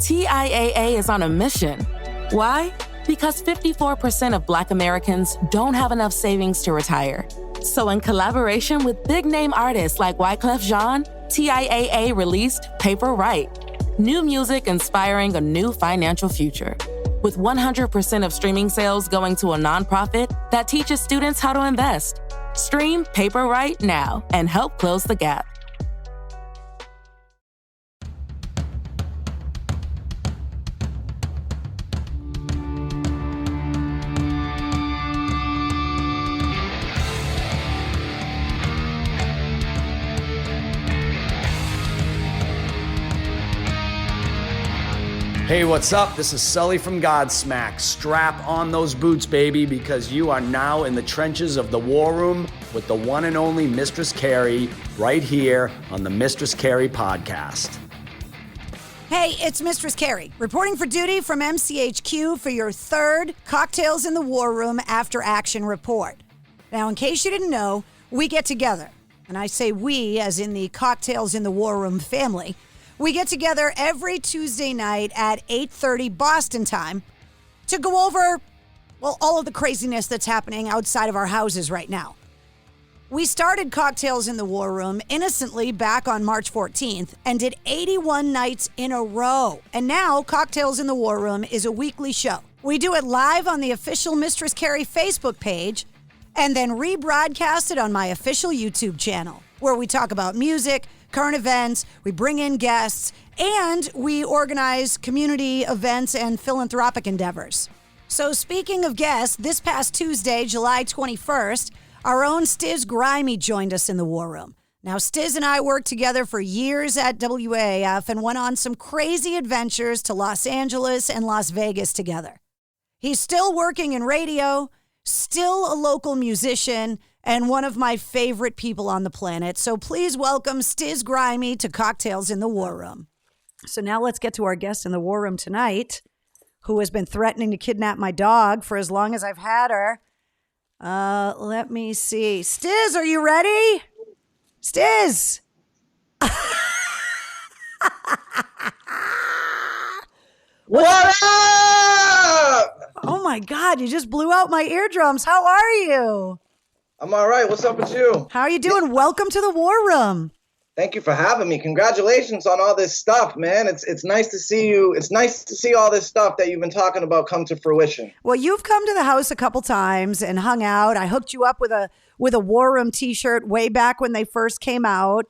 TIAA is on a mission. Why? Because 54% of Black Americans don't have enough savings to retire. So in collaboration with big-name artists like Wyclef Jean, TIAA released Paper Right, new music inspiring a new financial future. With 100% of streaming sales going to a nonprofit that teaches students how to invest. Stream Paper Right now and help close the gap. Hey, what's up? This is Sully from Godsmack. Strap on those boots, baby, because you are now in the trenches of the war room with the one and only Mistress Carrie right here on the Mistress Carrie Podcast. Hey, it's Mistress Carrie, reporting for duty from MCHQ for your third Cocktails in the War Room After Action report. Now, in case you didn't know, we get together, and I say we as in the Cocktails in the War Room family. We get together every Tuesday night at 8:30 Boston time to go over, well, all of the craziness that's happening outside of our houses right now. We started Cocktails in the War Room innocently back on March 14th and did 81 nights in a row. And now Cocktails in the War Room is a weekly show. We do it live on the official Mistress Carrie Facebook page and then rebroadcast it on my official YouTube channel, where we talk about music, current events, we bring in guests, and we organize community events and philanthropic endeavors. So speaking of guests, this past Tuesday, July 21st, our own Stiz Grimey joined us in the War Room. Now, Stiz and I worked together for years at WAAF and went on some crazy adventures to Los Angeles and Las Vegas together. He's still working in radio, still a local musician, and one of my favorite people on the planet. So please welcome Stiz Grimey to Cocktails in the War Room. So now let's get to our guest in the War Room tonight, who has been threatening to kidnap my dog for as long as I've had her. Let me see. Stiz, are you ready? Stiz! What up? Oh my God, you just blew out my eardrums. How are you? I'm all right. What's up with you? How are you doing? Welcome to the War Room. Thank you for having me. Congratulations on all this stuff, man. It's nice to see you. It's nice to see all this stuff that you've been talking about come to fruition. Well, you've come to the house a couple times and hung out. I hooked you up with a War Room t-shirt way back when they first came out.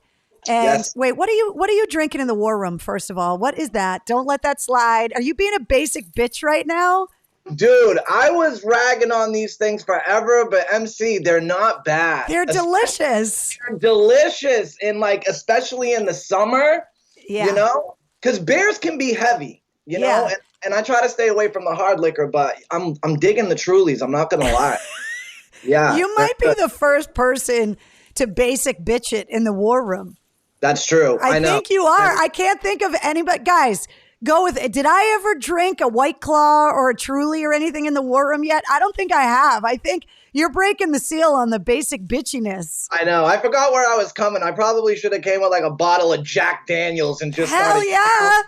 And Yes. Wait, what are you drinking in the War Room, first of all? What is that? Don't let that slide. Are you being a basic bitch right now? Dude, I was ragging on these things forever, but MC, they're not bad. They're delicious. They're delicious, and like especially in the summer, Yeah. you know, because beers can be heavy, you know, Yeah. and I try to stay away from the hard liquor, but I'm digging the Trulies. I'm not gonna lie. Yeah, You might be the first person to basic bitch it in the War Room. That's true. I know. think you are. I can't think of anybody. Guys, go with it. Did I ever drink a White Claw or a Truly or anything in the War Room yet? I don't think I have. I think you're breaking the seal on the basic bitchiness. I know. I forgot where I was coming. I probably should have came with like a bottle of Jack Daniels and just Hell started. yeah.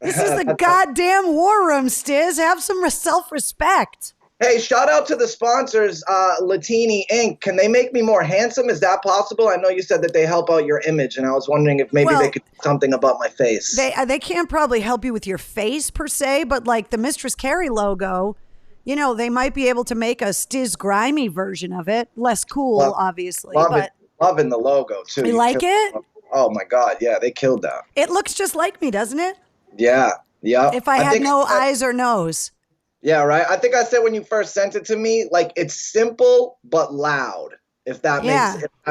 This is the goddamn War Room, Stiz. Have some self-respect. Hey, shout out to the sponsors, Latini Inc. Can they make me more handsome? Is that possible? I know you said that they help out your image, and I was wondering if maybe they could do something about my face. They can't probably help you with your face per se, but like the Mistress Carrie logo, you know, they might be able to make a Stiz Grimey version of it. Less cool, obviously. But loving the logo, too. you like it? Oh, my God. Yeah, they killed that. It looks just like me, doesn't it? Yeah. If I had no eyes or nose. Yeah, right. I think I said when you first sent it to me, like it's simple but loud. If that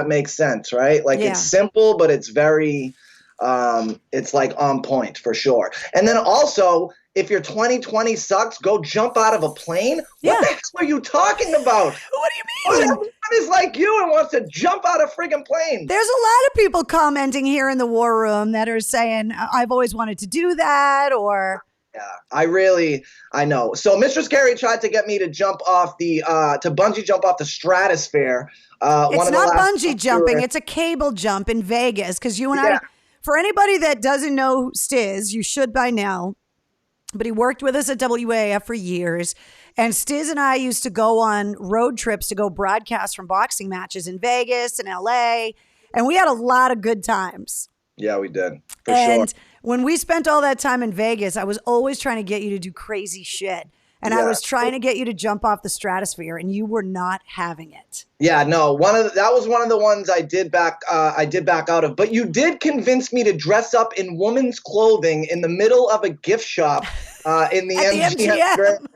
makes sense, right? Like it's simple, but it's very, it's like on point for sure. And then also, if your 2020 sucks, go jump out of a plane. What the heck are you talking about? What do you mean? Everyone is like you and wants to jump out of a friggin' plane. There's a lot of people commenting here in the War Room that are saying, I've always wanted to do that, or... Yeah, I know. So Mistress Carrie tried to get me to jump off to bungee jump off the stratosphere. It's not bungee jumping. It's a cable jump in Vegas. Because you and I, for anybody that doesn't know Stiz, you should by now. but he worked with us at WAF for years. And Stiz and I used to go on road trips to go broadcast from boxing matches in Vegas and LA. And we had a lot of good times. Yeah, we did. For and sure. When we spent all that time in Vegas, I was always trying to get you to do crazy shit. And I was trying to get you to jump off the stratosphere, and you were not having it. Yeah, no. That was one of the ones I did back out of. But you did convince me to dress up in women's clothing in the middle of a gift shop in the MGM.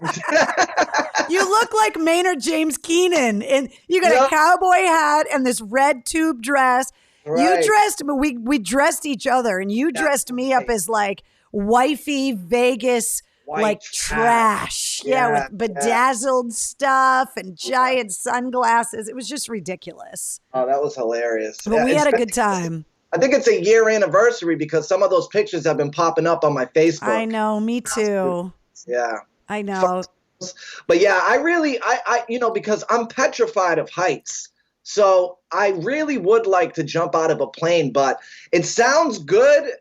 You look like Maynard James Keenan, and you got a cowboy hat and this red tube dress. Right. You dressed, we dressed each other, and you dressed me up as like wifey Vegas. White like trash. Yeah, with bedazzled stuff and giant sunglasses. It was just ridiculous. Oh, that was hilarious. But we had a good time. I think it's a year anniversary because some of those pictures have been popping up on my Facebook. I know, me too. Yeah. I know. But yeah, I because I'm petrified of heights. So I really would like to jump out of a plane, but it sounds good.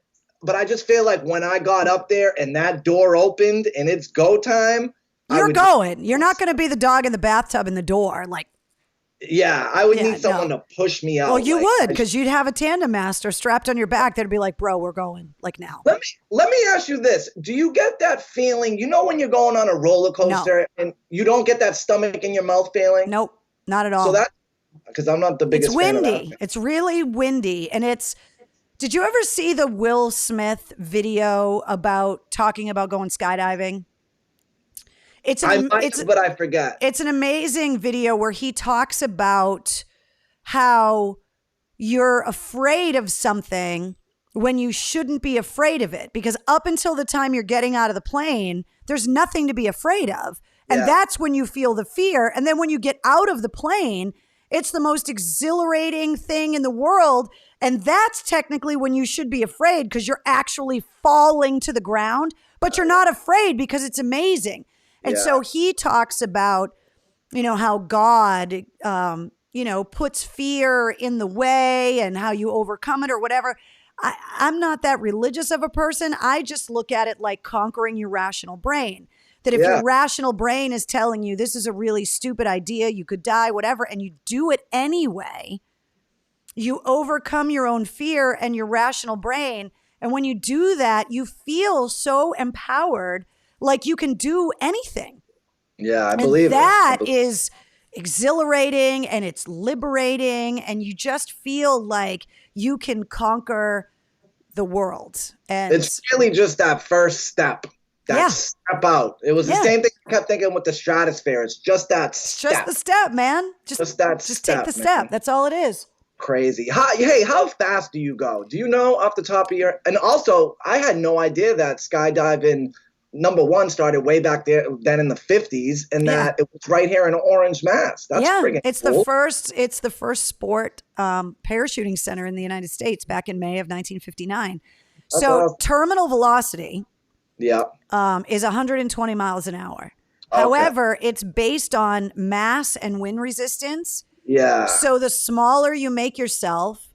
But I just feel like when I got up there and that door opened and it's go time. You're going. You're not going to be the dog in the bathtub in the door. Like, yeah, I would need someone to push me out. Well, you would, because you'd have a tandem master strapped on your back. That'd be like, bro, we're going like now. Let me ask you this. Do you get that feeling, when you're going on a roller coaster and you don't get that stomach in your mouth feeling? Nope, not at all. So because I'm not the biggest fan of that. It's windy. It's really windy. And did you ever see the Will Smith video about talking about going skydiving? But I forget. It's an amazing video where he talks about how you're afraid of something when you shouldn't be afraid of it. Because up until the time you're getting out of the plane, there's nothing to be afraid of. And that's when you feel the fear. And then when you get out of the plane, it's the most exhilarating thing in the world. And that's technically when you should be afraid because you're actually falling to the ground, but you're not afraid because it's amazing. And so he talks about, how God, puts fear in the way and how you overcome it or whatever. I'm not that religious of a person. I just look at it like conquering your rational brain. That if your rational brain is telling you this is a really stupid idea, you could die, whatever, and you do it anyway, you overcome your own fear and your rational brain. And when you do that, you feel so empowered, like you can do anything. Yeah, I believe that is exhilarating and it's liberating. And you just feel like you can conquer the world. And it's really just that first step. Step out. It was the same thing I kept thinking with the stratosphere. It's just that step. Just the step, man. Just take the step. That's all it is. Crazy. How fast do you go? Do you know off the top of your... And also, I had no idea that skydiving, number one, started way back then in the 50s, and that it was right here in Orange, Mass. That's friggin' cool. It's the first sport parachuting center in the United States back in May of 1959. So terminal velocity is 120 miles an hour. Okay. However, it's based on mass and wind resistance. Yeah. So the smaller you make yourself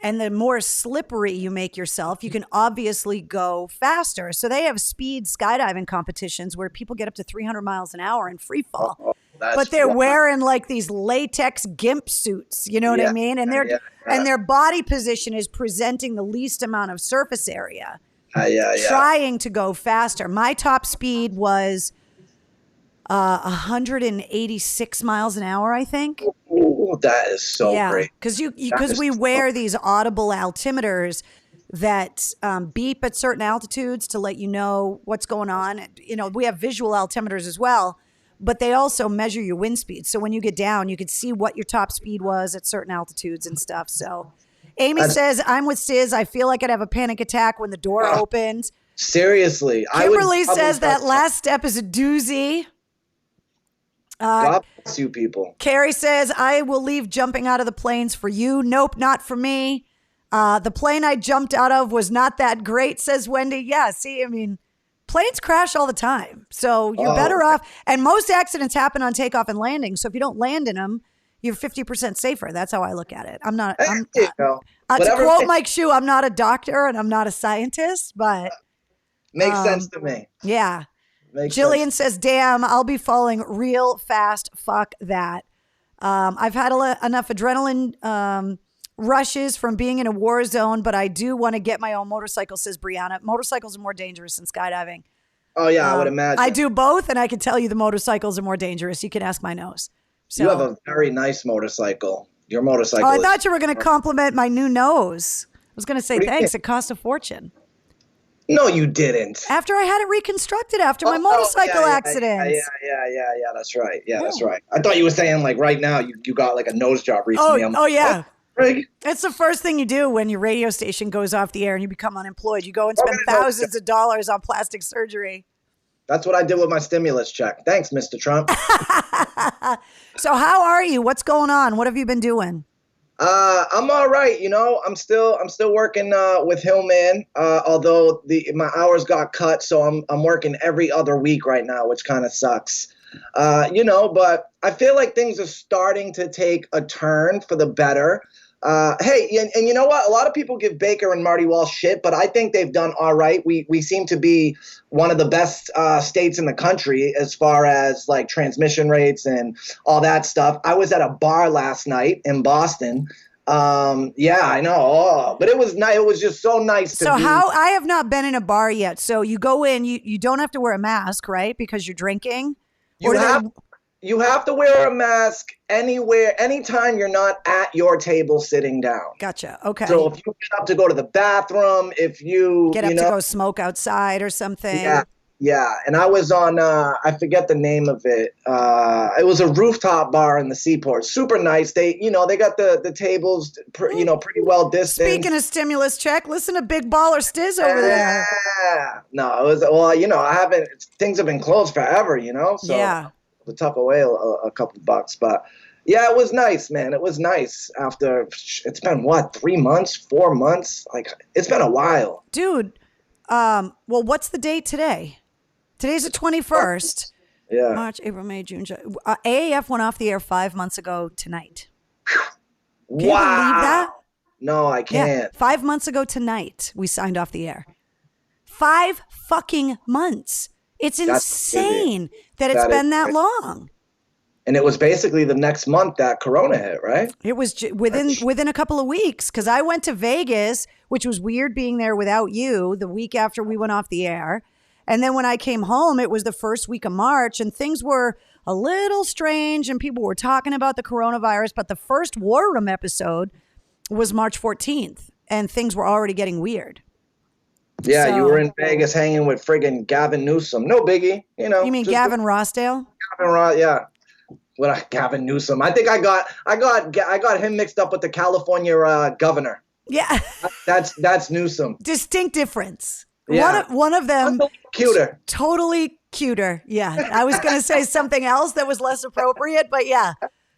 and the more slippery you make yourself, you can obviously go faster. So they have speed skydiving competitions where people get up to 300 miles an hour in free fall. But they're wearing like these latex gimp suits, you know what I mean? And and their body position is presenting the least amount of surface area. Trying to go faster. My top speed was 186 miles an hour, I think. Ooh, that is so great. Because we wear these audible altimeters that beep at certain altitudes to let you know what's going on. We have visual altimeters as well, but they also measure your wind speed. So when you get down, you can see what your top speed was at certain altitudes and stuff. So Amy says, I'm with Stiz. I feel like I'd have a panic attack when the door opens. Seriously. Kimberly says that last step is a doozy. God bless you people. Carrie says, I will leave jumping out of the planes for you. Nope, not for me. The plane I jumped out of was not that great, says Wendy. Yeah, see, I mean, planes crash all the time. So you're better off. And most accidents happen on takeoff and landing. So if you don't land in them, you're 50% safer. That's how I look at it. I'm not. To quote Mike Shue, I'm not a doctor and I'm not a scientist, but Makes sense to me. Yeah. Makes Jillian sense. says, damn, I'll be falling real fast. Fuck that. I've had enough adrenaline rushes from being in a war zone, but I do want to get my own motorcycle, says Brianna. Motorcycles are more dangerous than skydiving. Oh, yeah, I would imagine. I do both, and I can tell you the motorcycles are more dangerous. You can ask my nose. So, you have a very nice motorcycle. Your motorcycle. I thought you were going to compliment my new nose. I was going to say thanks. It cost a fortune. No, you didn't. After I had it reconstructed after my motorcycle accident. Yeah, that's right. Yeah, that's right. I thought you were saying like right now you got like a nose job recently. Yeah. What? It's the first thing you do when your radio station goes off the air and you become unemployed. You go and spend thousands of dollars on plastic surgery. That's what I did with my stimulus check. Thanks, Mr. Trump. So how are you? What's going on? What have you been doing? I'm all right. You know, I'm still working with Hillman. Although my hours got cut, so I'm working every other week right now, which kind of sucks. But I feel like things are starting to take a turn for the better. Hey, and you know what? A lot of people give Baker and Marty Walsh shit, but I think they've done all right. We seem to be one of the best states in the country as far as like transmission rates and all that stuff. I was at a bar last night in Boston. Yeah, I know. But it was nice. It was just so nice to be. How I have not been in a bar yet. So you go in, you don't have to wear a mask, right? Because you're drinking. You have to wear a mask anywhere, anytime you're not at your table sitting down. Gotcha. Okay. So if you get up to go to the bathroom, if you get up to go smoke outside or something. Yeah. And I was on, I forget the name of it. It was a rooftop bar in the Seaport. Super nice. They got the tables, pretty well distanced. Speaking of stimulus check, listen to Big Baller Stiz over there. Yeah. No, it was, things have been closed forever, so. Yeah. To tuck away a couple bucks, but yeah, it was nice, man. It was nice after it's been 3 months, 4 months, like it's been a while, dude. Well, what's the date today? Today's the 21st. Yeah. March, April, May, June, July. AAF went off the air 5 months ago tonight. Can you believe that? No, I can't. Yeah, 5 months ago tonight, we signed off the air. 5 fucking months. It's insane that it's been that long. And it was basically the next month that Corona hit, right? It was within a couple of weeks, because I went to Vegas, which was weird being there without you the week after we went off the air. And then when I came home, it was the first week of March, and things were a little strange, and people were talking about the coronavirus. But the first War Room episode was March 14th, and things were already getting weird. Yeah, so, you were in Vegas hanging with friggin' Gavin Newsom. No biggie, You mean Gavin Rossdale? Yeah. Gavin Newsom. I think I got him mixed up with the California governor. Yeah. That's Newsom. Distinct difference. Yeah. One of them cuter. Totally cuter. Yeah. I was going to say something else that was less appropriate, but yeah.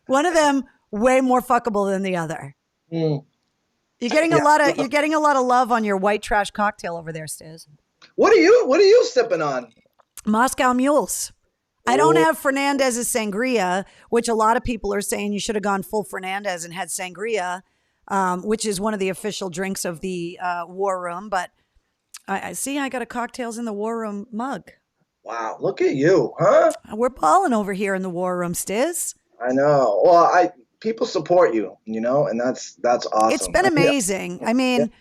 One of them way more fuckable than the other. Mm. You're getting a lot of love on your white trash cocktail over there, Stiz. What are you sipping on? Moscow Mules. I don't have Fernandez's sangria, which a lot of people are saying you should have gone full Fernandez and had sangria, which is one of the official drinks of the War Room. But I see I got a Cocktails in the War Room mug. Wow, look at you, huh? We're balling over here in the War Room, Stiz. I know. Well, people support you, and that's awesome. It's been amazing. I mean,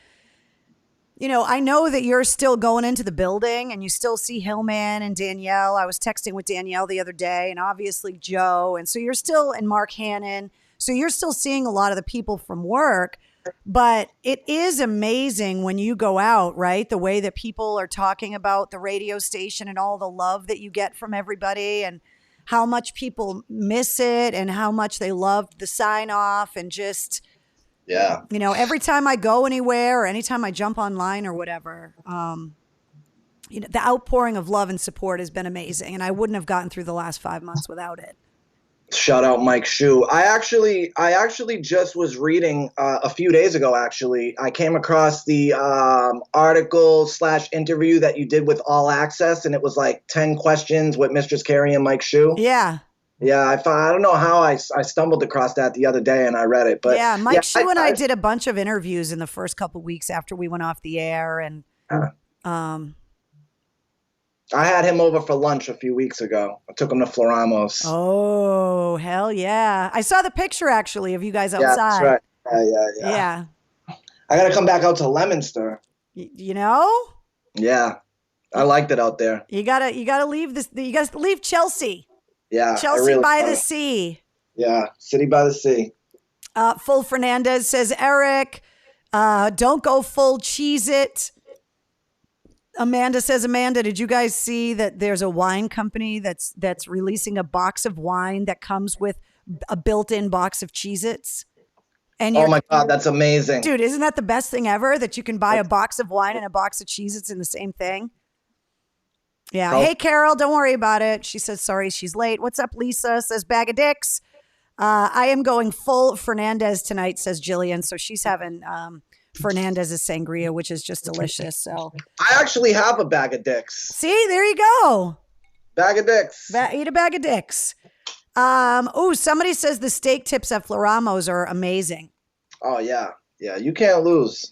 I know that you're still going into the building and you still see Hillman and Danielle. I was texting with Danielle the other day, and obviously Joe. And so you're still, and Mark Hannon. So you're still seeing a lot of the people from work, but it is amazing when you go out, right? The way that people are talking about the radio station and all the love that you get from everybody, and how much people miss it and how much they loved the sign off, and just, every time I go anywhere or anytime I jump online or whatever, the outpouring of love and support has been amazing. And I wouldn't have gotten through the last 5 months without it. Shout out Mike Shue. I actually just was reading a few days ago. Actually, I came across the article / interview that you did with All Access, and it was like 10 questions with Mistress Carrie and Mike Shue. Yeah. Yeah, I don't know how I stumbled across that the other day and I read it, but yeah, Mike Shue and I did a bunch of interviews in the first couple of weeks after we went off the air, and I had him over for lunch a few weeks ago. I took him to Floramos. Oh, hell yeah. I saw the picture, actually, of you guys outside. Yeah, that's right. Yeah. I got to come back out to Leominster. You know? Yeah. I liked it out there. You gotta leave this. You gotta leave Chelsea. Yeah. Chelsea by the sea. Yeah. City by the sea. Full Fernandez says, Eric, don't go full Cheez-It. Amanda says, Amanda, did you guys see that there's a wine company that's releasing a box of wine that comes with a built-in box of Cheez-Its? And oh my God, that's amazing. Dude, isn't that the best thing ever? That you can buy a box of wine and a box of Cheez-Its in the same thing? Yeah. Oh. Hey, Carol, don't worry about it. She says, sorry, she's late. What's up, Lisa? Says, bag of dicks. I am going full Fernandez tonight, says Jillian. So she's having Fernandez's sangria, which is just delicious. So I actually have a bag of dicks. See, there you go. Bag of dicks. Eat a bag of dicks. Oh, somebody says the steak tips at Floramos are amazing. Oh, yeah. Yeah, you can't lose.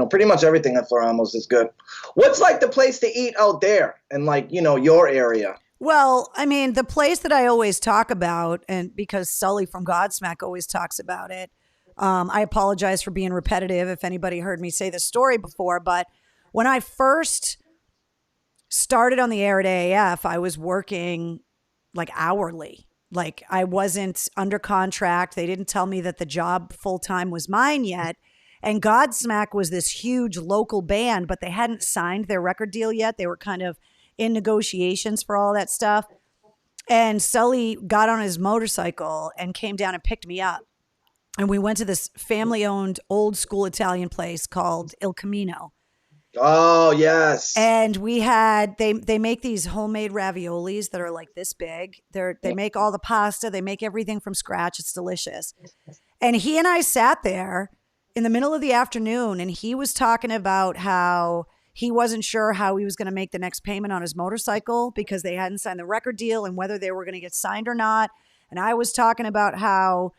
Pretty much everything at Floramos is good. What's like the place to eat out there in your area? Well, I mean, the place that I always talk about, and because Sully from Godsmack always talks about it, I apologize for being repetitive if anybody heard me say this story before, but when I first started on the air at AAF, I was working like hourly. Like I wasn't under contract. They didn't tell me that the job full-time was mine yet. And Godsmack was this huge local band, but they hadn't signed their record deal yet. They were kind of in negotiations for all that stuff. And Sully got on his motorcycle and came down and picked me up. And we went to this family-owned old school Italian place called Il Cameo. Oh, yes. And we had, they make these homemade raviolis that are like this big. They make all the pasta. They make everything from scratch. It's delicious. And he and I sat there in the middle of the afternoon, and he was talking about how he wasn't sure how he was going to make the next payment on his motorcycle because they hadn't signed the record deal and whether they were going to get signed or not. And I was talking about how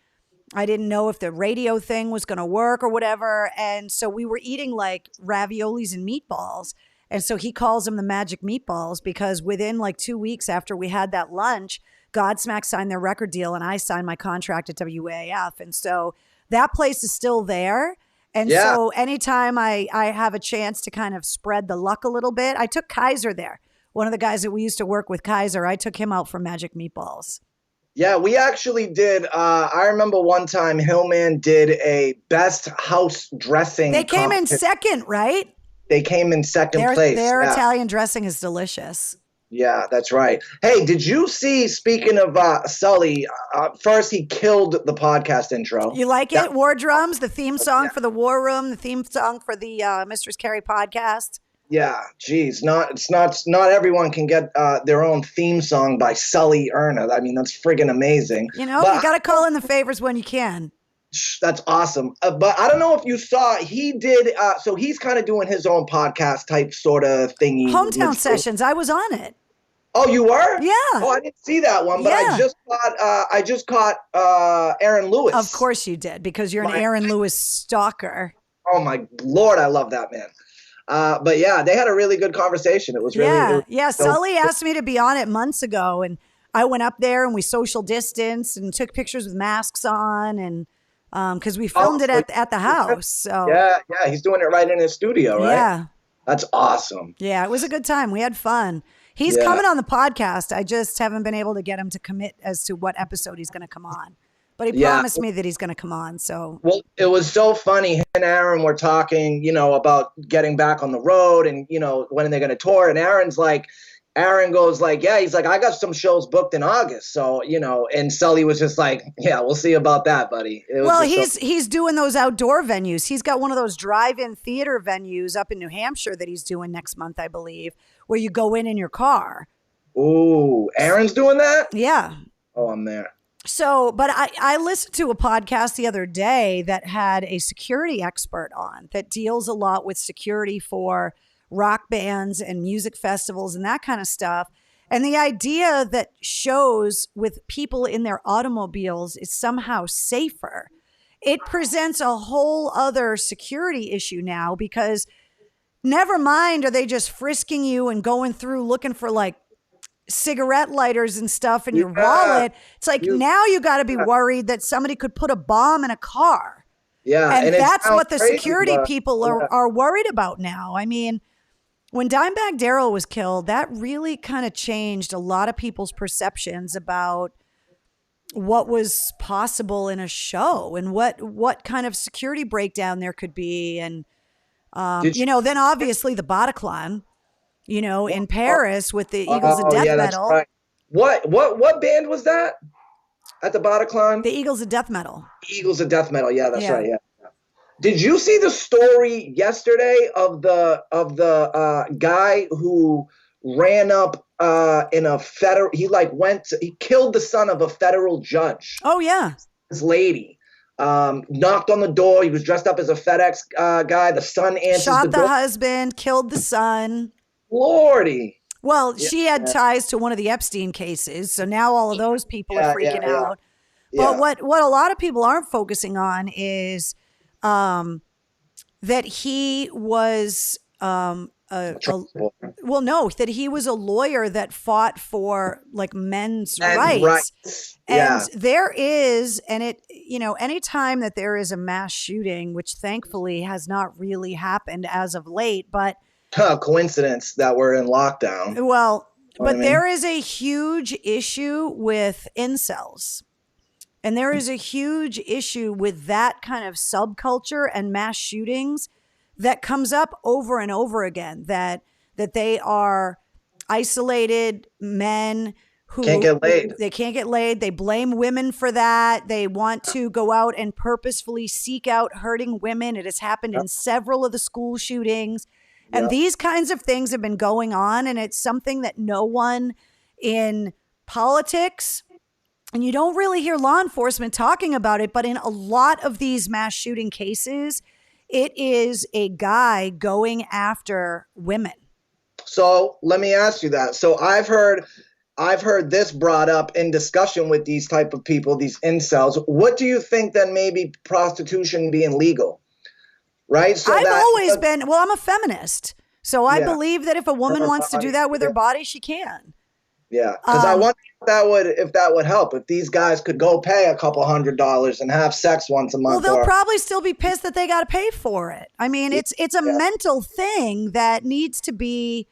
I didn't know if the radio thing was going to work or whatever. And so we were eating like raviolis and meatballs. And so he calls them the magic meatballs because within like 2 weeks after we had that lunch, Godsmack signed their record deal and I signed my contract at WAF. And so that place is still there. And so anytime I have a chance to kind of spread the luck a little bit, I took Kaiser there. One of the guys that we used to work with, Kaiser, I took him out for magic meatballs. Yeah, we actually did. I remember one time Hillman did a best house dressing. They came in second, right? They came in second place. Their Italian dressing is delicious. Yeah, that's right. Hey, did you see, speaking of Sully, first he killed the podcast intro. You like it? War Drums, the theme song for the War Room, the theme song for the Mistress Carrie Podcast. Yeah, geez, not everyone can get their own theme song by Sully Erna. I mean, that's friggin' amazing. You know, you got to call in the favors when you can. That's awesome. But I don't know if you saw, he did, so he's kind of doing his own podcast type sort of thingy. Hometown Sessions, I was on it. Oh, you were? Yeah. Oh, I didn't see that one, but I just caught Aaron Lewis. Of course you did, because you're an Aaron Lewis stalker. Oh my Lord, I love that man. But yeah, they had a really good conversation. It was really Sully asked me to be on it months ago, and I went up there and we social distanced and took pictures with masks on, and because we filmed it at the house. So yeah, he's doing it right in his studio, right? Yeah, that's awesome. Yeah, it was a good time. We had fun. He's coming on the podcast. I just haven't been able to get him to commit as to what episode he's going to come on. But he promised me that he's going to come on. So, well, it was so funny. He and Aaron were talking, about getting back on the road and, when they're going to tour. And Aaron goes like, yeah, he's like, I got some shows booked in August. So, and Sully was just like, yeah, we'll see about that, buddy. Well, he's doing those outdoor venues. He's got one of those drive-in theater venues up in New Hampshire that he's doing next month, I believe, where you go in your car. Ooh, Aaron's doing that? Yeah. Oh, I'm there. So, but I listened to a podcast the other day that had a security expert on that deals a lot with security for rock bands and music festivals and that kind of stuff. And the idea that shows with people in their automobiles is somehow safer. It presents a whole other security issue now because never mind, are they just frisking you and going through looking for like cigarette lighters and stuff in your wallet? It's like now you got to be worried that somebody could put a bomb in a car. Yeah. And that's what the security people are worried about now. I mean, when Dimebag Darrell was killed, that really kind of changed a lot of people's perceptions about what was possible in a show and what kind of security breakdown there could be. And, then obviously the Bataclan, in Paris with the Eagles of Death Metal. Right. What band was that at the Bataclan? The Eagles of Death Metal. Eagles of Death Metal. Yeah, that's right. Yeah. Did you see the story yesterday of the guy who ran up in a federal? He killed the son of a federal judge. Oh yeah, this lady knocked on the door. He was dressed up as a FedEx guy. The son answers shot the door. Husband, killed the son. Lordy. Well, she had ties to one of the Epstein cases, so now all of those people are freaking out. But what a lot of people aren't focusing on is that he was that he was a lawyer that fought for like men's rights. And there is, and anytime that there is a mass shooting, which thankfully has not really happened as of late, but coincidence that we're in lockdown. Well, but there is a huge issue with incels. And there is a huge issue with that kind of subculture and mass shootings that comes up over and over again, that they are isolated men who can't get laid. They can't get laid. They blame women for that. They want to go out and purposefully seek out hurting women. It has happened in several of the school shootings. And these kinds of things have been going on. And it's something that no one in politics, and you don't really hear law enforcement talking about it, but in a lot of these mass shooting cases, it is a guy going after women. So let me ask you that. So I've heard this brought up in discussion with these type of people, these incels. What do you think then maybe prostitution being legal? Right? So I'm a feminist. So I believe that if a woman wants to do that with her body, she can. Yeah, because I wonder if that would help. If these guys could go pay a couple $100s and have sex once a month. Well, they'll probably still be pissed that they got to pay for it. I mean, it's a mental thing that needs to be,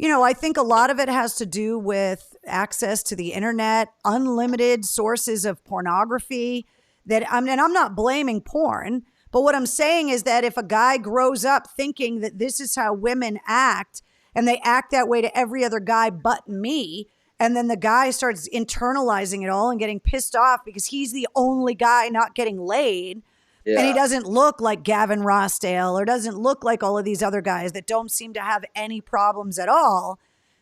I think a lot of it has to do with access to the internet, unlimited sources of pornography. And I'm not blaming porn, but what I'm saying is that if a guy grows up thinking that this is how women act, and they act that way to every other guy but me, and then the guy starts internalizing it all and getting pissed off because he's the only guy not getting laid, and he doesn't look like Gavin Rossdale or doesn't look like all of these other guys that don't seem to have any problems at all,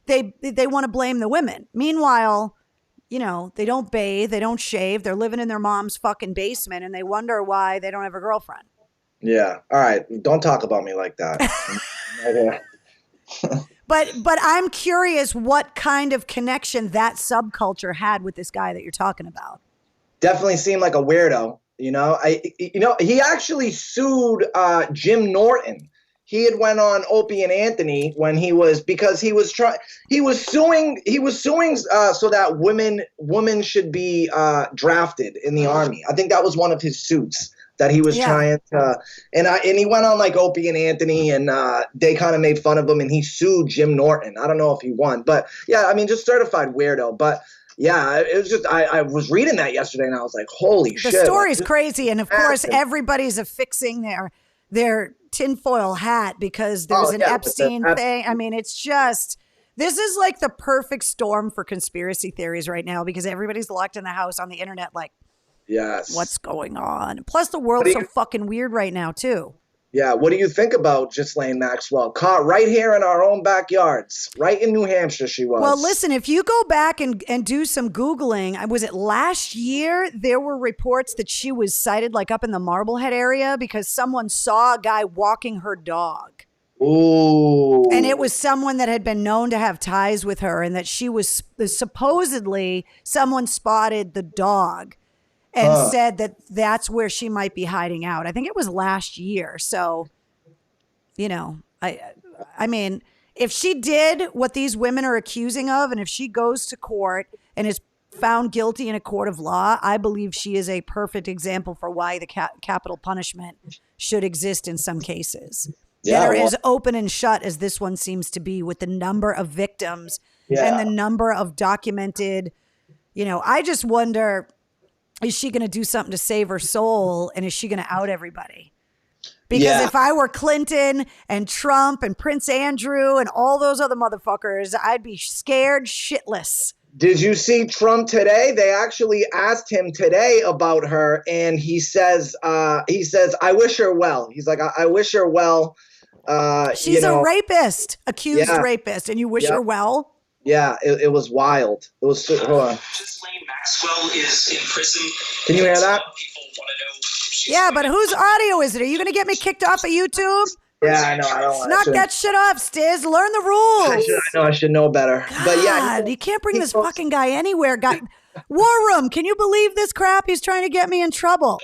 they want to blame the women. Meanwhile, they don't bathe, they don't shave, they're living in their mom's fucking basement, and they wonder why they don't have a girlfriend. Yeah. All right. Don't talk about me like that. But I'm curious what kind of connection that subculture had with this guy that you're talking about. Definitely seemed like a weirdo. He actually sued Jim Norton. He had went on Opie and Anthony because he was suing so that women should be drafted in the Army. I think that was one of his suits that he was trying to, and he went on like Opie and Anthony, and they kind of made fun of him, and he sued Jim Norton. I don't know if he won, but just certified weirdo. But yeah, it was just, I was reading that yesterday, and I was like, holy shit. The story's crazy, and of course, everybody's affixing their tinfoil hat because there's an Epstein thing. I mean, it's just, this is like the perfect storm for conspiracy theories right now because everybody's locked in the house on the internet like, yes, what's going on? Plus, the world's so fucking weird right now, too. Yeah, what do you think about Ghislaine Maxwell? Caught right here in our own backyards, right in New Hampshire she was. Well, listen, if you go back and do some Googling, was it last year there were reports that she was sighted like up in the Marblehead area because someone saw a guy walking her dog. Ooh. And it was someone that had been known to have ties with her and that she was supposedly someone spotted the dog and said that that's where she might be hiding out. I think it was last year. So, I mean, if she did what these women are accusing of, and if she goes to court and is found guilty in a court of law, I believe she is a perfect example for why the capital punishment should exist in some cases. That are as open and shut as this one seems to be, with the number of victims and the number of documented, I just wonder, is she going to do something to save her soul? And is she going to out everybody? Because if I were Clinton and Trump and Prince Andrew and all those other motherfuckers, I'd be scared shitless. Did you see Trump today? They actually asked him today about her, and he says, I wish her well. He's like, I wish her well. She's a rapist, accused rapist, and you wish her well? Yeah, it was wild. It was, hold on. Ghislaine Maxwell is in prison. Can you hear that? People want to know if she's Yeah, but whose audio is it? Are you going to get me kicked off of YouTube? Yeah, I know. I don't want to. Knock that shit off, Stiz. Learn the rules. I should know better. God, but yeah, you can't bring this fucking guy anywhere. War Room, can you believe this crap? He's trying to get me in trouble.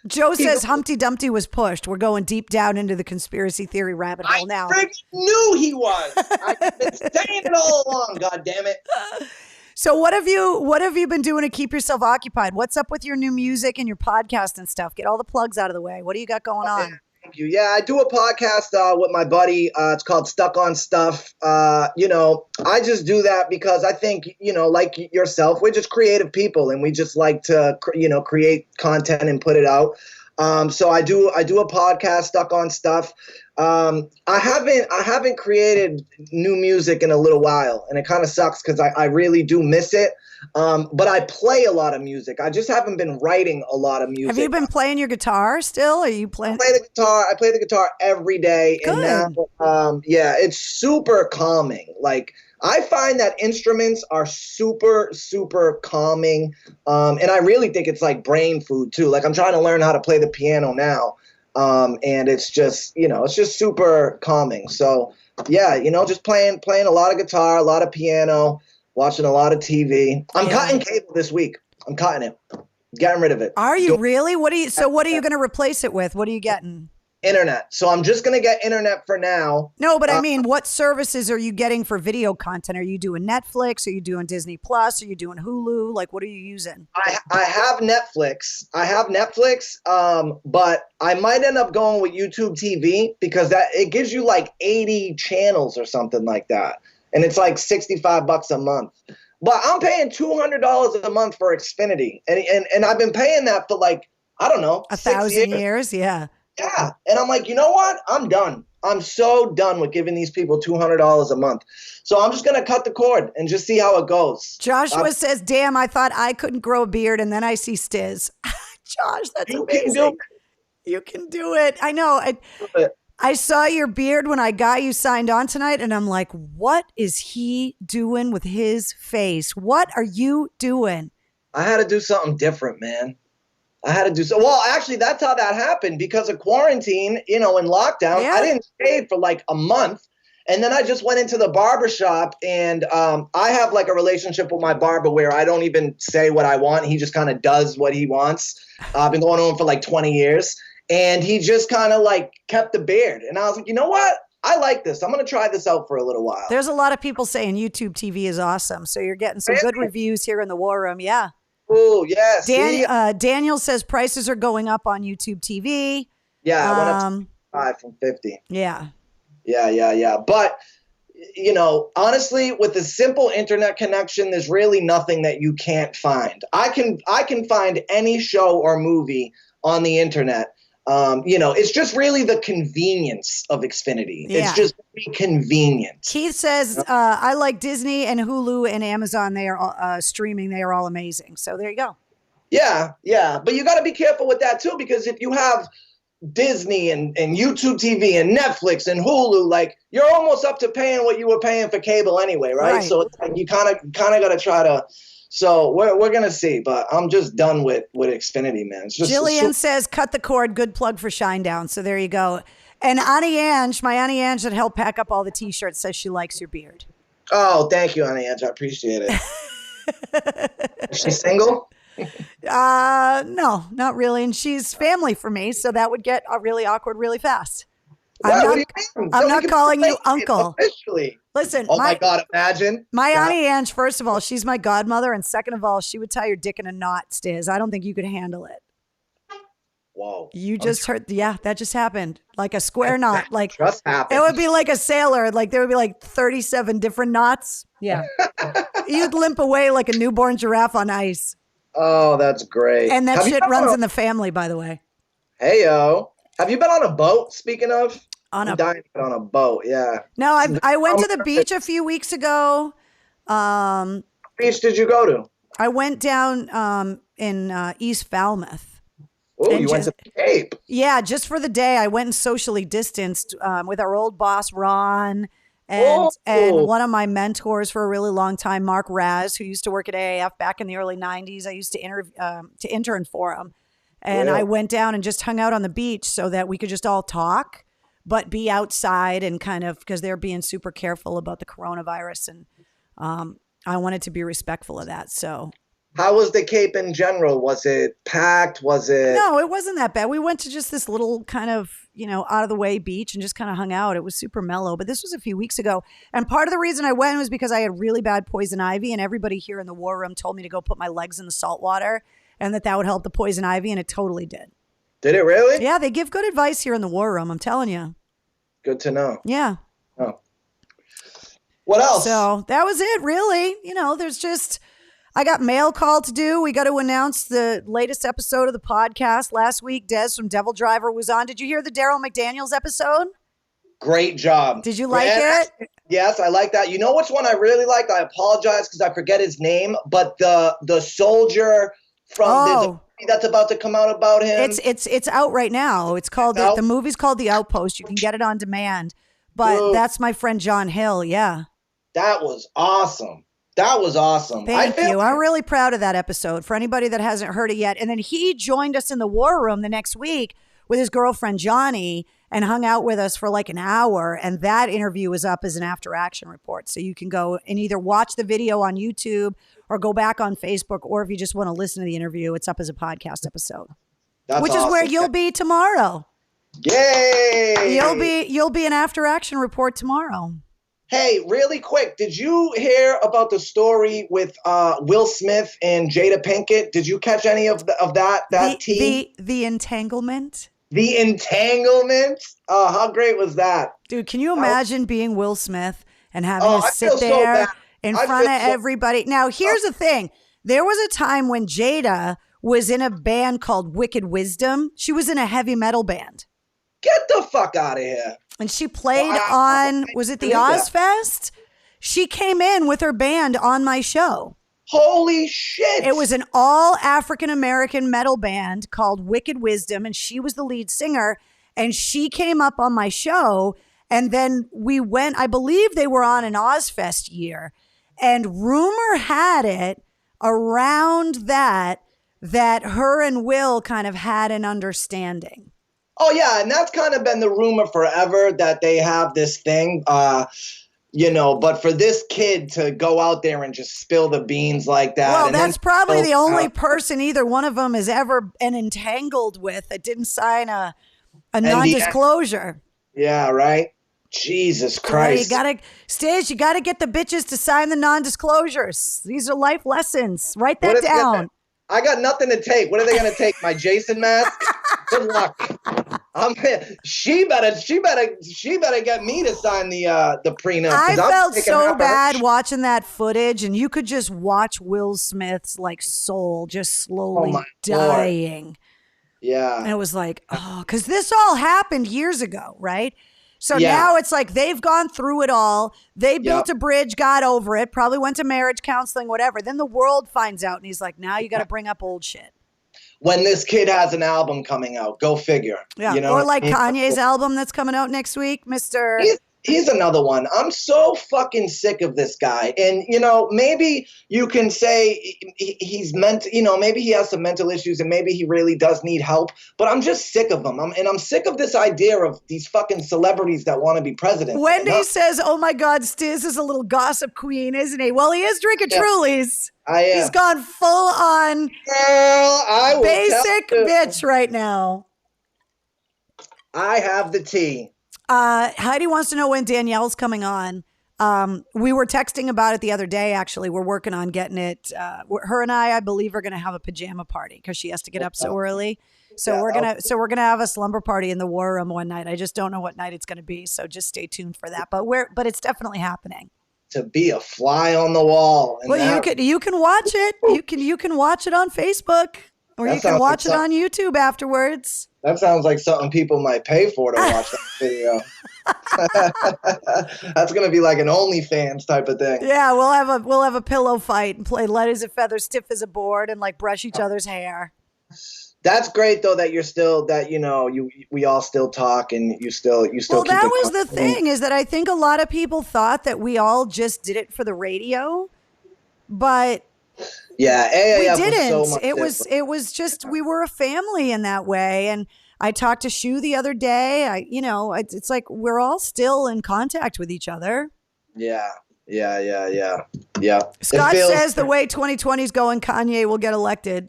Joe says Humpty Dumpty was pushed. We're going deep down into the conspiracy theory rabbit hole now. I freaking knew he was. I've been saying it all along. God damn it. So what have you been doing to keep yourself occupied? What's up with your new music and your podcast and stuff? Get all the plugs out of the way. What do you got going on? Thank you. Yeah, I do a podcast with my buddy. It's called Stuck on Stuff. I just do that because I think, like yourself, we're just creative people and we just like to, create content and put it out. So I do a podcast, Stuck on Stuff. I haven't created new music in a little while, and it kind of sucks because I really do miss it. But I play a lot of music. I just haven't been writing a lot of music. Have you been playing your guitar still? Are you playing? I play the guitar every day. Good. And now, it's super calming. Like, I find that instruments are super, super calming. And I really think it's like brain food too. Like, I'm trying to learn how to play the piano now. And it's just, it's just super calming. So yeah, just playing a lot of guitar, a lot of piano, watching a lot of TV. I'm cutting cable this week. I'm cutting it, getting rid of it. Are you really? What are you going to replace it with? What are you getting? Internet. So I'm just going to get internet for now. No, but I mean, what services are you getting for video content? Are you doing Netflix? Are you doing Disney Plus? Are you doing Hulu? Like, what are you using? I have Netflix. But I might end up going with YouTube TV because it gives you like 80 channels or something like that. And it's like $65 a month. But I'm paying $200 a month for Xfinity. And I've been paying that for like, I don't know, 1,000 years. Yeah. Yeah. And I'm like, you know what? I'm done. I'm so done with giving these people $200 a month. So I'm just going to cut the cord and just see how it goes. Joshua says, damn, I thought I couldn't grow a beard. And then I see Stiz. Josh, that's amazing. You can do it. I know. I saw your beard when I got you signed on tonight. And I'm like, what is he doing with his face? What are you doing? I had to do something different, man. Well, actually, that's how that happened because of quarantine, in lockdown. Yeah. I didn't shave for like a month. And then I just went into the barber shop and I have like a relationship with my barber where I don't even say what I want. He just kind of does what he wants. I've been going on for like 20 years and he just kind of like kept the beard. And I was like, you know what? I like this. I'm going to try this out for a little while. There's a lot of people saying YouTube TV is awesome. So you're getting some good reviews here in the War Room. Yeah. Oh, yes. Daniel says prices are going up on YouTube TV. Yeah, I went up to 5 from 50. Yeah. Yeah. But, honestly, with a simple internet connection, there's really nothing that you can't find. I can find any show or movie on the internet. It's just really the convenience of Xfinity. Yeah. It's just very convenient. Keith says, I like Disney and Hulu and Amazon. They are streaming. They are all amazing. So there you go. Yeah. But you got to be careful with that, too, because if you have Disney and YouTube TV and Netflix and Hulu, like you're almost up to paying what you were paying for cable anyway, right? So it's like you kind of got to try to. So we're going to see, but I'm just done with Xfinity, man. Jillian says, cut the cord. Good plug for Shinedown. So there you go. And my Auntie Ange that helped pack up all the T-shirts says she likes your beard. Oh, thank you, Auntie Ange. I appreciate it. Is she single? No, not really. And she's family for me. So that would get really awkward really fast. What? I'm not calling you uncle. Officially. Listen. Oh my God, imagine. My Auntie Ange, first of all, she's my godmother. And second of all, she would tie your dick in a knot, Stiz. I don't think you could handle it. Whoa. You just heard. Yeah, that just happened. Like a square knot. Like just happened. It would be like a sailor. Like there would be like 37 different knots. Yeah. You'd limp away like a newborn giraffe on ice. Oh, that's great. And that shit runs in the family, by the way. Hey, yo. Have you been on a boat, speaking of? On I'm dying to get on a boat, yeah. No, I went to the beach a few weeks ago. What beach did you go to? I went down in East Falmouth. Oh, you went to the Cape. Yeah, just for the day. I went and socially distanced with our old boss, Ron, and one of my mentors for a really long time, Mark Raz, who used to work at A.A.R back in the early 90s. I used to intern for him. And I went down and just hung out on the beach so that we could just all talk, but be outside and kind of, because they're being super careful about the coronavirus. And I wanted to be respectful of that. So how was the Cape in general? Was it packed? Was it? No, it wasn't that bad. We went to just this little kind of, out of the way beach and just kind of hung out. It was super mellow, but this was a few weeks ago. And part of the reason I went was because I had really bad poison ivy, and everybody here in the war room told me to go put my legs in the salt water and that would help the poison ivy. And it totally did. Did it really? Yeah. They give good advice here in the war room. I'm telling you. Good to know. Yeah. Oh. What else? So that was it, really. There's just, I got mail call to do. We got to announce the latest episode of the podcast. Last week, Des from Devil Driver was on. Did you hear the Daryl McDaniels episode? Great job. Did you like it? Yes, I like that. You know which one I really liked? I apologize because I forget his name, but the soldier from that's about to come out about him. It's out right now. It's called the movie's called The Outpost. You can get it on demand. But that's my friend John Hill. Yeah. That was awesome. Thank you. I'm really proud of that episode for anybody that hasn't heard it yet. And then he joined us in the war room the next week with his girlfriend, Johnny, and hung out with us for like an hour. And that interview is up as an after action report. So you can go and either watch the video on YouTube or go back on Facebook. Or if you just want to listen to the interview, it's up as a podcast episode, which is where you'll be tomorrow. Yay! You'll be an after action report tomorrow. Hey, really quick, did you hear about the story with Will Smith and Jada Pinkett? Did you catch any of that tea? The entanglement? The entanglement? Oh, how great was that? Dude, can you imagine being Will Smith and having to sit there in front of everybody? Now, here's the thing. There was a time when Jada was in a band called Wicked Wisdom. She was in a heavy metal band. Get the fuck out of here. And she played on, was it the Ozfest? She came in with her band on my show. Holy shit. It was an all African-American metal band called Wicked Wisdom, and she was the lead singer, and she came up on my show, and then we went, I believe they were on an Ozfest year, and rumor had it around that her and Will kind of had an understanding. Oh, yeah, and that's kind of been the rumor forever that they have this thing, but for this kid to go out there and just spill the beans like that. Well, that's probably the only person either one of them has ever been entangled with that didn't sign a non-disclosure. Yeah, right? Jesus Christ. So you gotta get the bitches to sign the non-disclosures. These are life lessons. Write that down. I got nothing to take. What are they going to take? My Jason mask? Good luck. She better get me to sign the prenup. I felt so bad watching that footage, and you could just watch Will Smith's soul just slowly dying. Lord. Yeah. And it was like, because this all happened years ago, right? So now it's like they've gone through it all. They built a bridge, got over it, probably went to marriage counseling, whatever. Then the world finds out, and he's like, now you got to bring up old shit. When this kid has an album coming out, go figure. Yeah, or like Kanye's album that's coming out next week, Mr. He's another one. I'm so fucking sick of this guy. And, maybe you can say he's maybe he has some mental issues and maybe he really does need help. But I'm just sick of him. I'm sick of this idea of these fucking celebrities that want to be president. Wendy says, oh, my God, Stiz is a little gossip queen, isn't he? Well, he is drinking Trulies. I am. He's gone full on basic bitch right now. I have the tea. Heidi wants to know when Danielle's coming on. We were texting about it the other day. Actually, we're working on getting it. Her and I believe, are going to have a pajama party because she has to get up so early. So we're gonna have a slumber party in the war room one night. I just don't know what night it's going to be. So just stay tuned for that. But it's definitely happening. To be a fly on the wall. Well, you can watch it. You can watch it on Facebook, or you can watch it on YouTube afterwards. That sounds like something people might pay for to watch that video. That's gonna be like an OnlyFans type of thing. Yeah, we'll have a pillow fight and play light as a feather, stiff as a board, and like brush each other's hair. That's great though that we all still talk and you still. Well, that was the thing, is that I think a lot of people thought that we all just did it for the radio, but yeah, AAF we didn't. Was so much it was just, we were a family in that way. And I talked to Shu the other day. It's like we're all still in contact with each other. Yeah. Scott says the way 2020 is going, Kanye will get elected.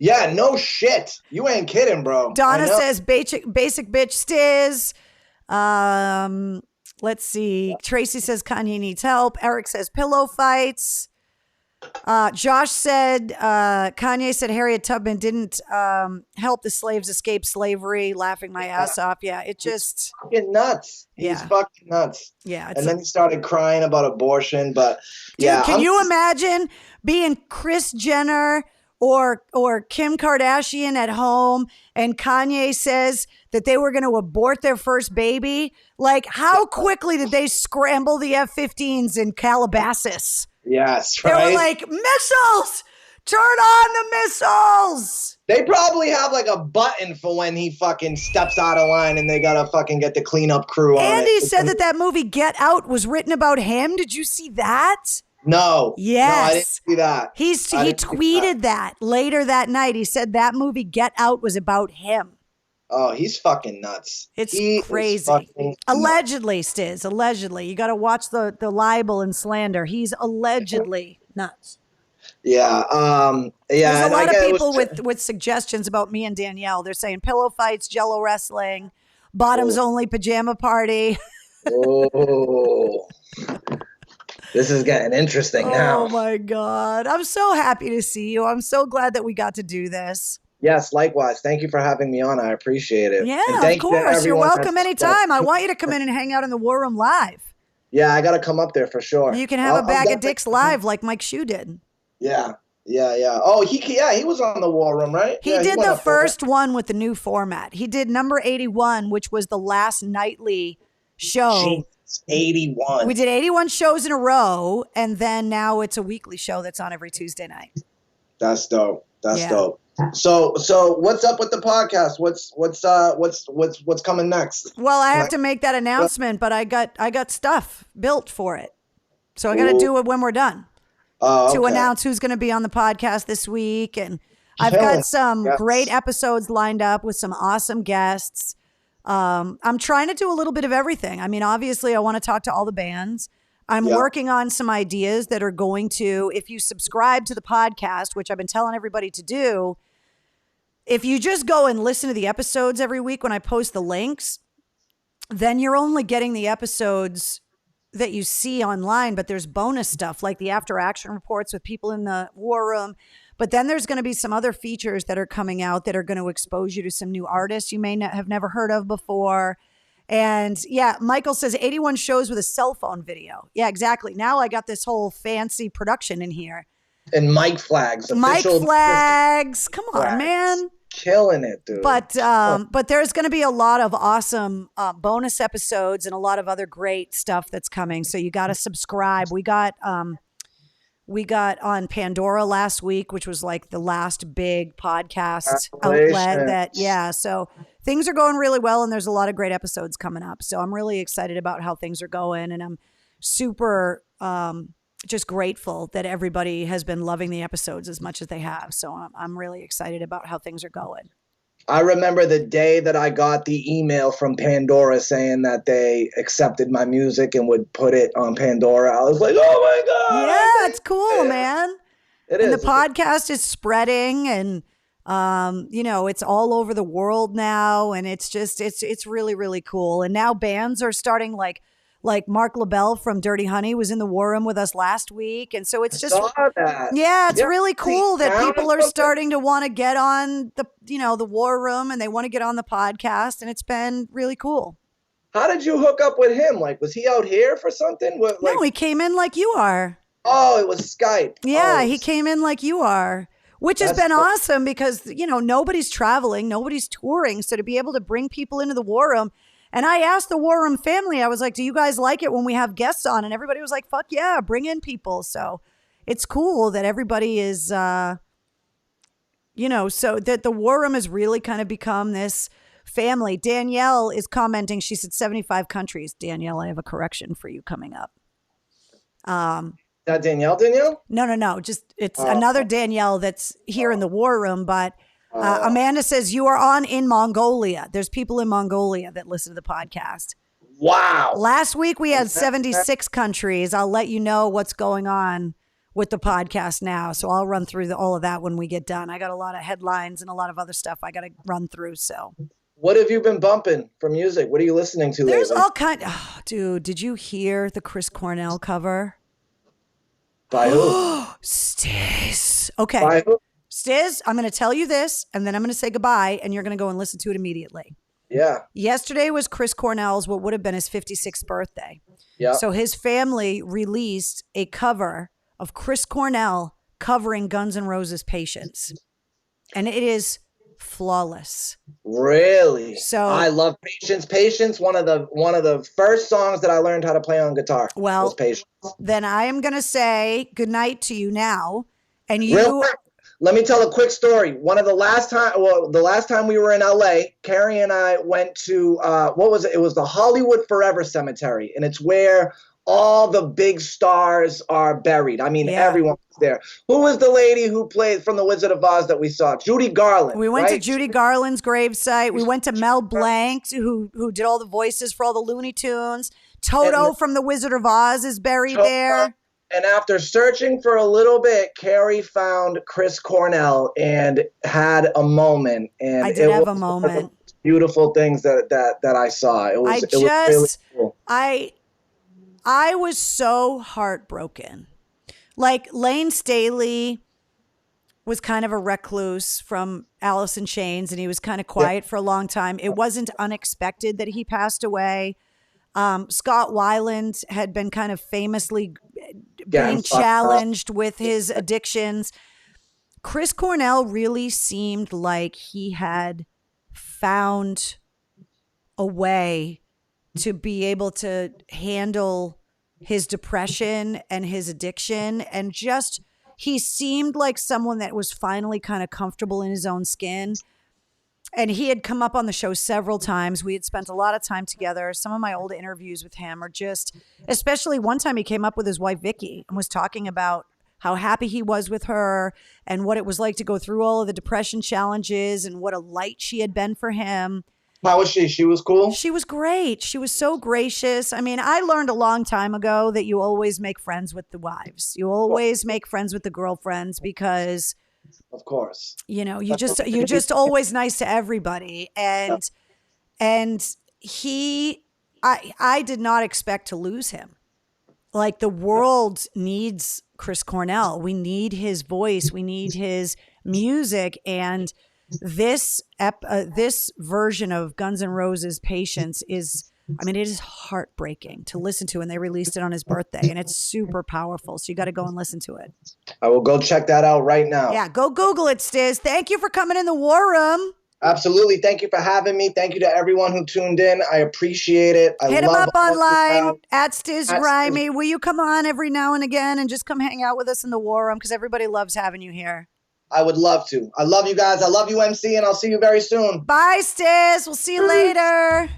Yeah, no shit. You ain't kidding, bro. Donna says basic bitch Stiz. Let's see. Tracy says Kanye needs help. Eric says pillow fights. Josh said Kanye said Harriet Tubman didn't help the slaves escape slavery. Laughing my ass off. Yeah, it just fucking nuts. He's fucking nuts. Yeah, and then he started crying about abortion. But yeah, can you imagine being Kris Jenner or Kim Kardashian at home, and Kanye says that they were going to abort their first baby? Like, how quickly did they scramble the F-15s in Calabasas? Yes, right. They were like, missiles! Turn on the missiles! They probably have like a button for when he fucking steps out of line and they gotta fucking get the cleanup crew on it. Andy said that movie Get Out was written about him. Did you see that? No. Yes. No, I didn't see that. He tweeted that later that night. He said that movie Get Out was about him. Oh, he's fucking nuts. It's crazy. Allegedly, Stiz. Allegedly. You got to watch the libel and slander. He's allegedly nuts. Yeah. There's a lot of people with suggestions about me and Danielle. They're saying pillow fights, Jello wrestling, bottoms only pajama party. Oh. This is getting interesting now. Oh, my God. I'm so happy to see you. I'm so glad that we got to do this. Yes, likewise. Thank you for having me on. I appreciate it. Yeah, of course. You're welcome anytime. I want you to come in and hang out in the War Room live. Yeah, I got to come up there for sure. You can have a bag of dicks live like Mike Shue did. Yeah. Oh, he was on the War Room, right? He did the first one with the new format. He did number 81, which was the last nightly show. Jeez. 81. We did 81 shows in a row, and then now it's a weekly show that's on every Tuesday night. That's dope. That's dope. So what's up with the podcast? What's coming next? Well, I have to make that announcement, but I got stuff built for it, so I got to do it when we're done to announce who's going to be on the podcast this week, and I've got some great episodes lined up with some awesome guests. I'm trying to do a little bit of everything. I mean, obviously I want to talk to all the bands. I'm working on some ideas that are going to, if you subscribe to the podcast, which I've been telling everybody to do, if you just go and listen to the episodes every week when I post the links, then you're only getting the episodes that you see online, but there's bonus stuff like the after action reports with people in the war room. But then there's going to be some other features that are coming out that are going to expose you to some new artists you may not have never heard of before. And yeah, Michael says 81 shows with a cell phone video. Yeah, exactly. Now I got this whole fancy production in here. And mic flags. Mic flags. Come on, man. Killing it, dude. But there's going to be a lot of awesome bonus episodes and a lot of other great stuff that's coming. So you got to subscribe. We got on Pandora last week, which was like the last big podcast outlet so things are going really well and there's a lot of great episodes coming up. So I'm really excited about how things are going, and I'm super just grateful that everybody has been loving the episodes as much as they have. So I'm really excited about how things are going. I remember the day that I got the email from Pandora saying that they accepted my music and would put it on Pandora. I was like, oh my God. Yeah, it's cool, man. It is. And the podcast is spreading, and It's all over the world now, and it's just it's really, really cool. And now bands are starting like Mark LaBelle from Dirty Honey was in the War Room with us last week. And so it's just, it's really cool that people are starting to want to get on the War Room, and they want to get on the podcast, and it's been really cool. How did you hook up with him? Like, was he out here for something? No, he came in like you are. Oh, it was Skype. Yeah, he came in like you are, which has been awesome because, nobody's traveling, nobody's touring. So to be able to bring people into the War Room. And I asked the War Room family, I was like, do you guys like it when we have guests on? And everybody was like, fuck yeah, bring in people. So it's cool that everybody is, so that the War Room has really kind of become this family. Danielle is commenting. She said 75 countries. Danielle, I have a correction for you coming up. Danielle? No. Just it's another Danielle that's here in the War Room, but Amanda says you are on in Mongolia. There's people in Mongolia that listen to the podcast. Wow. Last week we had 76 countries. I'll let you know what's going on with the podcast now. So I'll run through all of that when we get done. I got a lot of headlines and a lot of other stuff I got to run through. So what have you been bumping for music? What are you listening to There's lately? all kind. Oh, dude, did you hear the Chris Cornell cover? By who? Stiz. Okay. By who? Stiz, I'm going to tell you this, and then I'm going to say goodbye, and you're going to go and listen to it immediately. Yeah. Yesterday was Chris Cornell's, what would have been his 56th birthday. Yeah. So his family released a cover of Chris Cornell covering Guns N' Roses' Patience. And it is flawless. Really? So I love Patience. Patience, one of the first songs that I learned how to play on guitar was Patience. Then I am going to say goodnight to you now. And let me tell a quick story. The last time we were in LA, Carrie and I went to, what was it? It was the Hollywood Forever Cemetery. And it's where all the big stars are buried. I mean, everyone was there. Who was the lady who played from The Wizard of Oz that we saw? Judy Garland. We went to Judy Garland's gravesite. We went to Mel Blanc, who did all the voices for all the Looney Tunes. Toto from The Wizard of Oz is buried there. And after searching for a little bit, Carrie found Chris Cornell and had a moment. And I did have a moment. One of the beautiful things that I saw. It was really cool. I was so heartbroken. Like Lane Staley was kind of a recluse from Alice in Chains, and he was kind of quiet for a long time. It wasn't unexpected that he passed away. Scott Weiland had been kind of famously being challenged with his addictions. Chris Cornell really seemed like he had found a way to be able to handle his depression and his addiction. And just, he seemed like someone that was finally kind of comfortable in his own skin. And he had come up on the show several times. We had spent a lot of time together. Some of my old interviews with him are just, especially one time he came up with his wife, Vicky, and was talking about how happy he was with her and what it was like to go through all of the depression challenges and what a light she had been for him. How was she? She was cool? She was great. She was so gracious. I mean, I learned a long time ago that you always make friends with the wives. You always make friends with the girlfriends because... Of course. You're just always nice to everybody. And I did not expect to lose him. Like, the world needs Chris Cornell. We need his voice. We need his music. And this version of Guns N' Roses Patience is, I mean, it is heartbreaking to listen to, and they released it on his birthday, and it's super powerful. So you got to go and listen to it. I will go check that out right now. Yeah, go Google it, Stiz. Thank you for coming in the War Room. Absolutely. Thank you for having me. Thank you to everyone who tuned in. I appreciate it. Hit him up online at Stiz Grimey. Will you come on every now and again and just come hang out with us in the War Room? Because everybody loves having you here. I would love to. I love you guys. I love you, MC, and I'll see you very soon. Bye, Stiz. We'll see you later.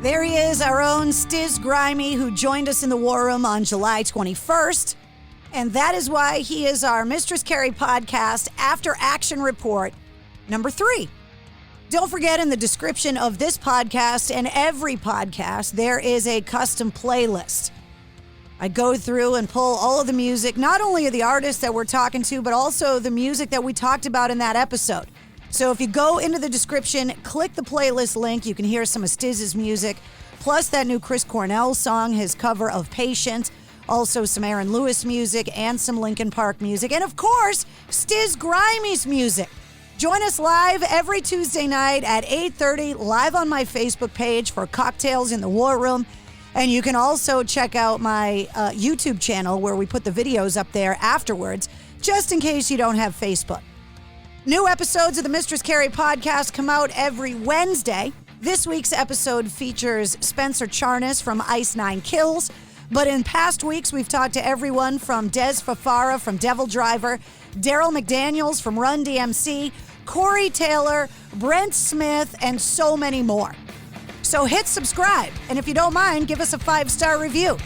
There he is, our own Stiz Grimey, who joined us in the War Room on July 21st. And that is why he is our Mistress Carrie Podcast After Action Report number 3. Don't forget, in the description of this podcast and every podcast, there is a custom playlist. I go through and pull all of the music, not only of the artists that we're talking to, but also the music that we talked about in that episode. So if you go into the description, click the playlist link, you can hear some of Stiz's music, plus that new Chris Cornell song, his cover of Patient, also some Aaron Lewis music and some Linkin Park music, and of course, Stiz Grimey's music. Join us live every Tuesday night at 8:30, live on my Facebook page for Cocktails in the War Room. And you can also check out my YouTube channel where we put the videos up there afterwards, just in case you don't have Facebook. New episodes of the Mistress Carrie Podcast come out every Wednesday. This week's episode features Spencer Charnas from Ice Nine Kills. But in past weeks, we've talked to everyone from Des Fafara from Devil Driver, Daryl McDaniels from Run DMC, Corey Taylor, Brent Smith, and so many more. So hit subscribe, and if you don't mind, give us a 5-star review.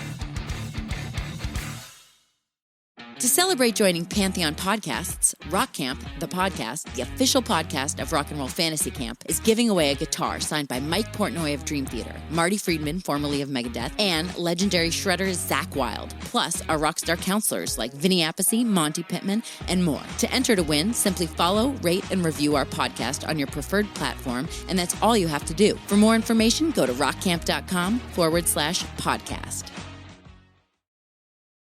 To celebrate joining Pantheon Podcasts, Rock Camp, the podcast, the official podcast of Rock and Roll Fantasy Camp, is giving away a guitar signed by Mike Portnoy of Dream Theater, Marty Friedman, formerly of Megadeth, and legendary shredder Zakk Wylde, plus our rockstar counselors like Vinny Appice, Monty Pittman, and more. To enter to win, simply follow, rate, and review our podcast on your preferred platform, and that's all you have to do. For more information, go to rockcamp.com/podcast.